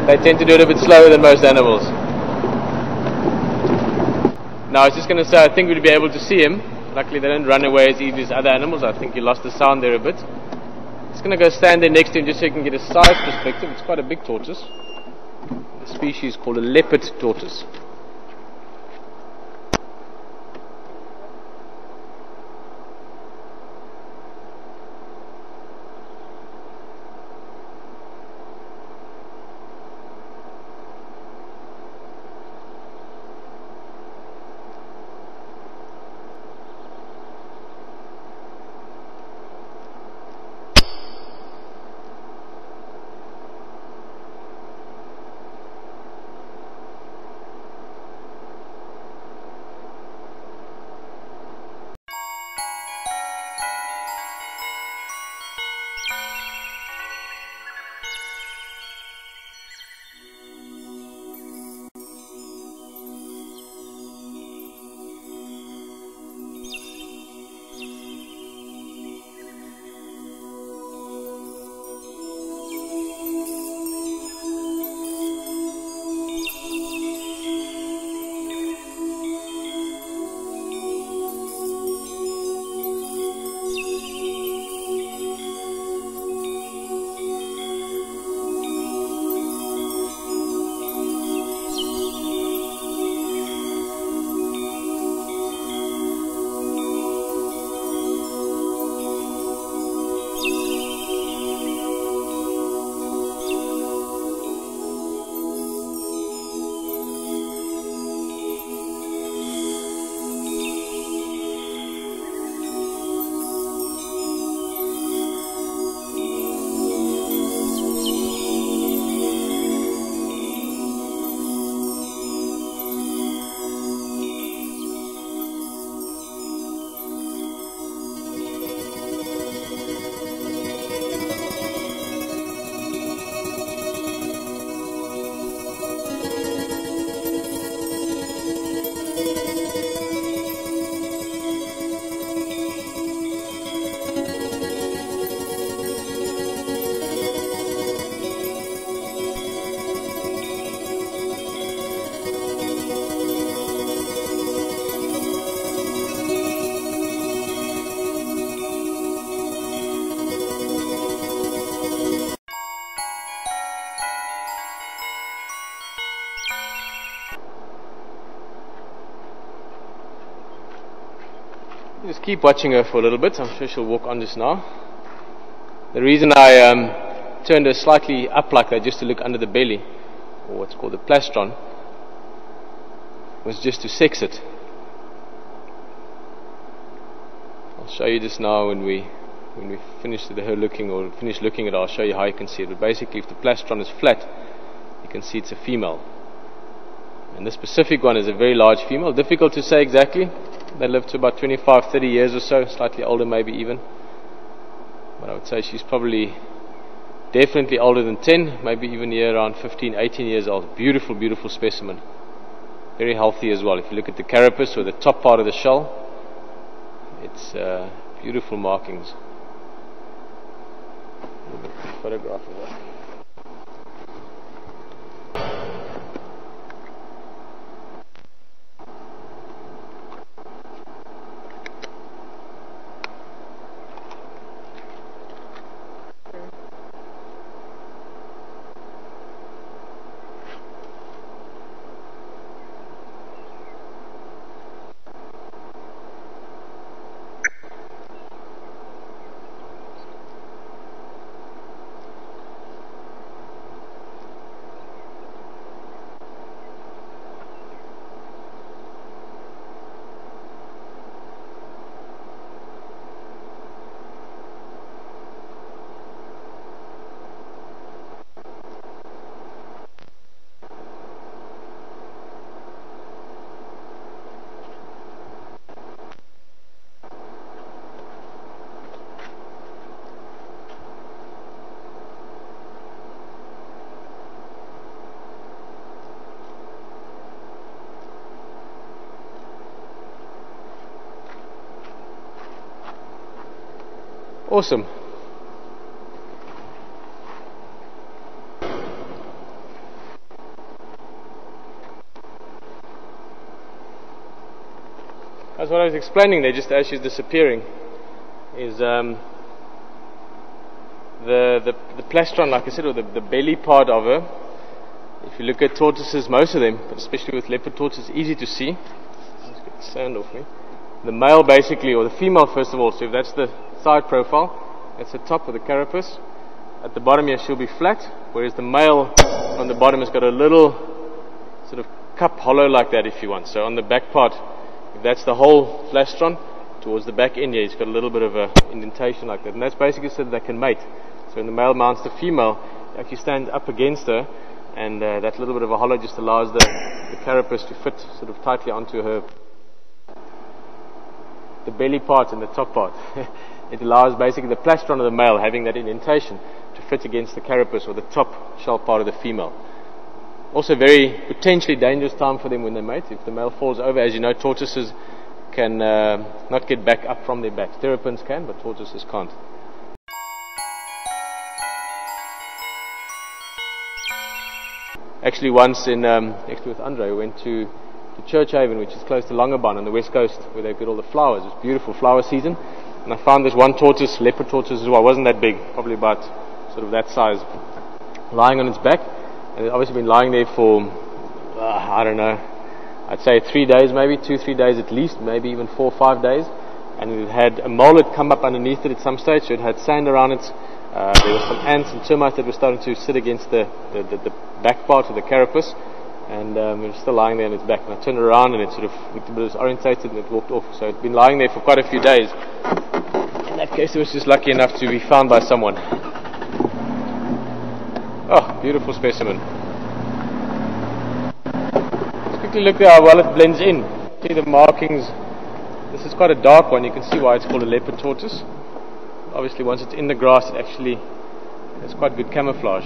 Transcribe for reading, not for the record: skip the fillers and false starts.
they tend to do it a bit slower than most animals. Now I was just going to say, I think we'd be able to see him. Luckily they don't run away as easy as other animals. I think you lost the sound there a bit. Just going to go stand there next to him just so you can get a size perspective. It's quite a big tortoise. The species called a Leopard Tortoise. Just keep watching her for a little bit. I'm sure she'll walk on just now. The reason I turned her slightly up like that, just to look under the belly, or what's called the plastron, was just to sex it. I'll show you this now when we finish her looking, or finish looking at it. I'll show you how you can see it. But basically, if the plastron is flat, you can see it's a female. And this specific one is a very large female. Difficult to say exactly. They live to about 25, 30 years or so, slightly older maybe even. But I would say she's probably definitely older than 10, maybe even here around 15, 18 years old. Beautiful, beautiful specimen. Very healthy as well. If you look at the carapace, or the top part of the shell, it's beautiful markings. A photograph of that. Awesome. That's what I was explaining there, just as she's disappearing, is the plastron, like I said, or the belly part of her. If you look at tortoises, most of them, but especially with leopard tortoises, easy to see. Let's get the sand off me. The male basically, or the female first of all, so if that's the side profile, that's the top of the carapace. At the bottom here she'll be flat, whereas the male on the bottom has got a little sort of cup hollow like that if you want. So on the back part, if that's the whole plastron, towards the back end here, it's got a little bit of a indentation like that. And that's basically so that they can mate. So when the male mounts the female, you actually stand up against her, and that little bit of a hollow just allows the carapace to fit sort of tightly onto her, the belly part and the top part. It allows basically the plastron of the male having that indentation to fit against the carapace or the top shell part of the female. Also very potentially dangerous time for them when they mate. If the male falls over, as you know, tortoises can not get back up from their backs. Terrapins can, but tortoises can't. Actually once in actually with Andre, we went to Churchhaven, which is close to Longabon on the west coast, where they get all the flowers. It's beautiful flower season, and I found this one tortoise, leopard tortoise as well. It wasn't that big, probably about sort of that size, lying on its back, and it's obviously been lying there for I don't know, I'd say 3 days, maybe 2-3 days at least, maybe even 4 or 5 days. And it had a mole had come up underneath it at some stage, so it had sand around it. There were some ants and termites that were starting to sit against the back part of the carapace, and it was still lying there on its back. And I turned it around, and it sort of was orientated, and it walked off. So it'd been lying there for quite a few days. In that case, it was just lucky enough to be found by someone. Oh, beautiful specimen. Let's quickly look at how well it blends in. See the markings. This is quite a dark one. You can see why it's called a leopard tortoise. Obviously, once it's in the grass, it actually has quite good camouflage.